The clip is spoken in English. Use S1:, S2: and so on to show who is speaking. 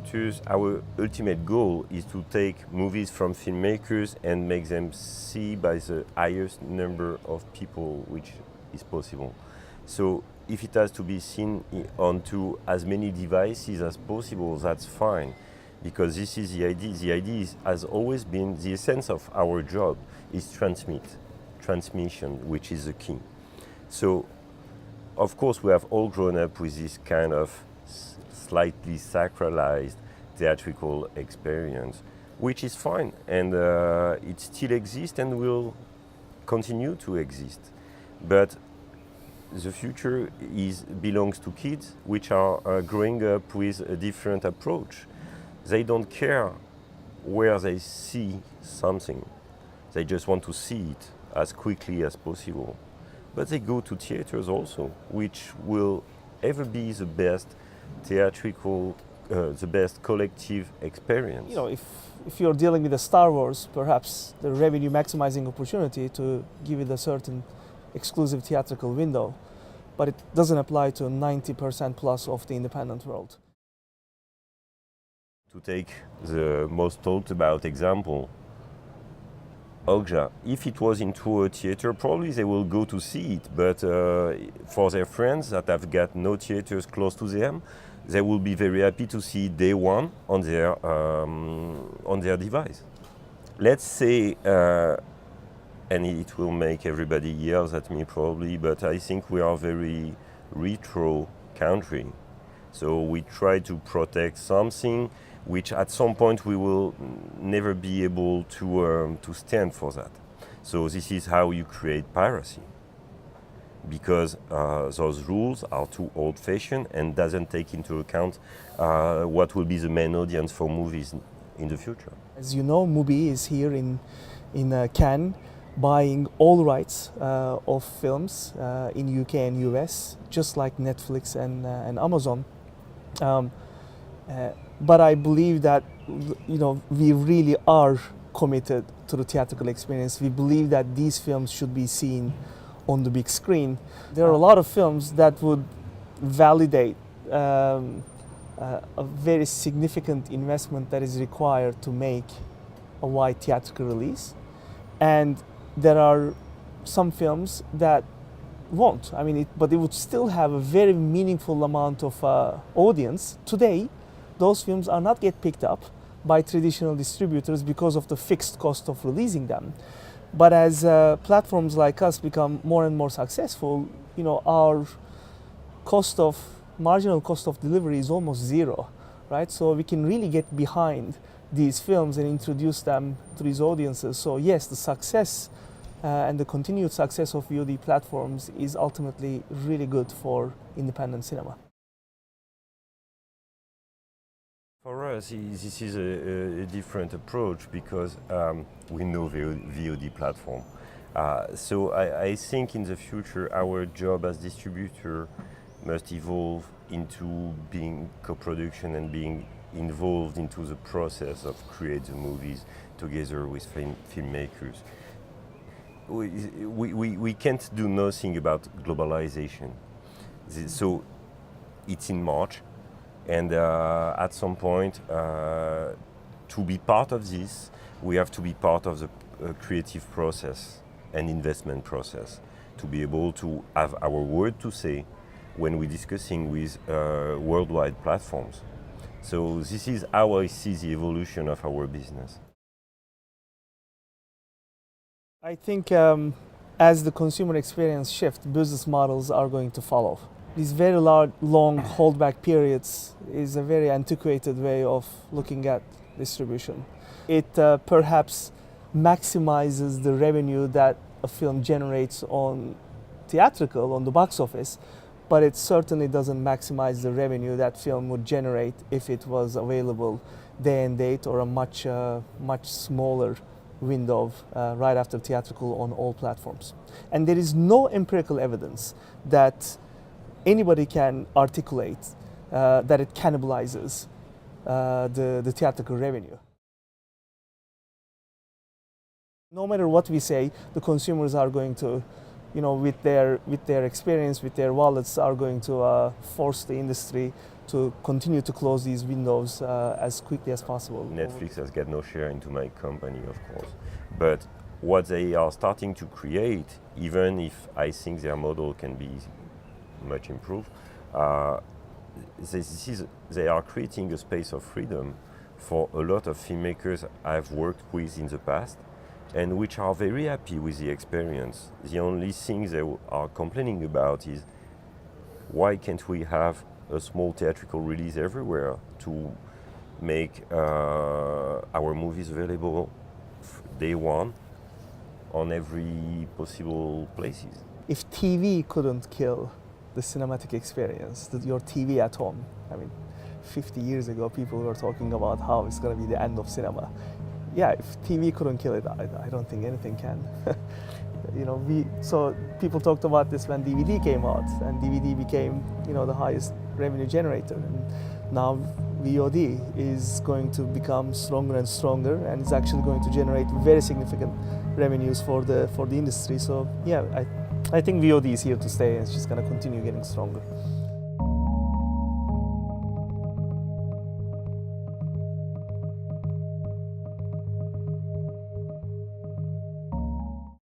S1: distributors, our ultimate goal is to take movies from filmmakers and make them see by the highest number of people which is possible. So if it has to be seen onto as many devices as possible, that's fine, because this is the idea. The idea has always been the essence of our job is transmission, which is the key. So, of course, we have all grown up with this kind of slightly sacralized theatrical experience, which is fine, and it still exists and will continue to exist. But the future belongs to kids which are growing up with a different approach. They don't care where they see something. They just want to see it as quickly as possible. But they go to theaters also, which will ever be the best theatrical, the best collective experience.
S2: You know, if you're dealing with a Star Wars, perhaps the revenue maximizing opportunity to give it a certain exclusive theatrical window, but it doesn't apply to 90% plus of the independent world.
S1: To take the most talked about example, Okja, if it was into a theater, probably they will go to see it, but for their friends that have got no theaters close to them, they will be very happy to see day one on their device. Let's say, and it will make everybody yell at me probably, but I think we are a very retro country. So we try to protect something which at some point we will never be able to stand for that. So this is how you create piracy, because those rules are too old-fashioned and doesn't take into account what will be the main audience for movies in the future.
S2: As you know, Mubi is here in Cannes, buying all rights of films in UK and US, just like Netflix and Amazon. But I believe that, you know, we really are committed to the theatrical experience. We believe that these films should be seen on the big screen. There are a lot of films that would validate a very significant investment that is required to make a wide theatrical release. And there are some films that won't. I mean, but it would still have a very meaningful amount of audience. Today, those films are not yet picked up by traditional distributors because of the fixed cost of releasing them. But as platforms like us become more and more successful, you know, our marginal cost of delivery is almost zero, right? So we can really get behind these films and introduce them to these audiences. So yes, the success and the continued success of VoD platforms is ultimately really good for independent cinema.
S1: For us, this is a different approach because we know VoD platform. So I think in the future our job as distributor must evolve into being co-production and being involved into the process of creating movies together with filmmakers. We can't do nothing about globalization. So it's in March. And at some point, to be part of this, we have to be part of the creative process and investment process to be able to have our word to say when we're discussing with worldwide platforms. So this is how I see the evolution of our business.
S2: I think as the consumer experience shifts, business models are going to follow. These very long holdback periods is a very antiquated way of looking at distribution. It perhaps maximizes the revenue that a film generates on theatrical, on the box office, but it certainly doesn't maximize the revenue that film would generate if it was available day and date or a much smaller window right after theatrical on all platforms. And there is no empirical evidence that anybody can articulate that it cannibalizes the theatrical revenue. No matter what we say, the consumers are going to, you know, with their experience, with their wallets, are going to force the industry to continue to close these windows as quickly as possible.
S1: Netflix has got no share into my company, of course. But what they are starting to create, even if I think their model can be much improved, they are creating a space of freedom for a lot of filmmakers I've worked with in the past and which are very happy with the experience. The only thing they are complaining about is why can't we have a small theatrical release everywhere to make our movies available day one on every possible places.
S2: If TV couldn't kill the cinematic experience, your TV at home, I mean, 50 years ago people were talking about how it's going to be the end of cinema. Yeah, if TV couldn't kill it, I don't think anything can. So people talked about this when DVD came out, and DVD became, the highest revenue generator. And now VoD is going to become stronger and stronger, and it's actually going to generate very significant revenues for the industry. So yeah, I think VoD is here to stay, and it's just going to continue getting stronger.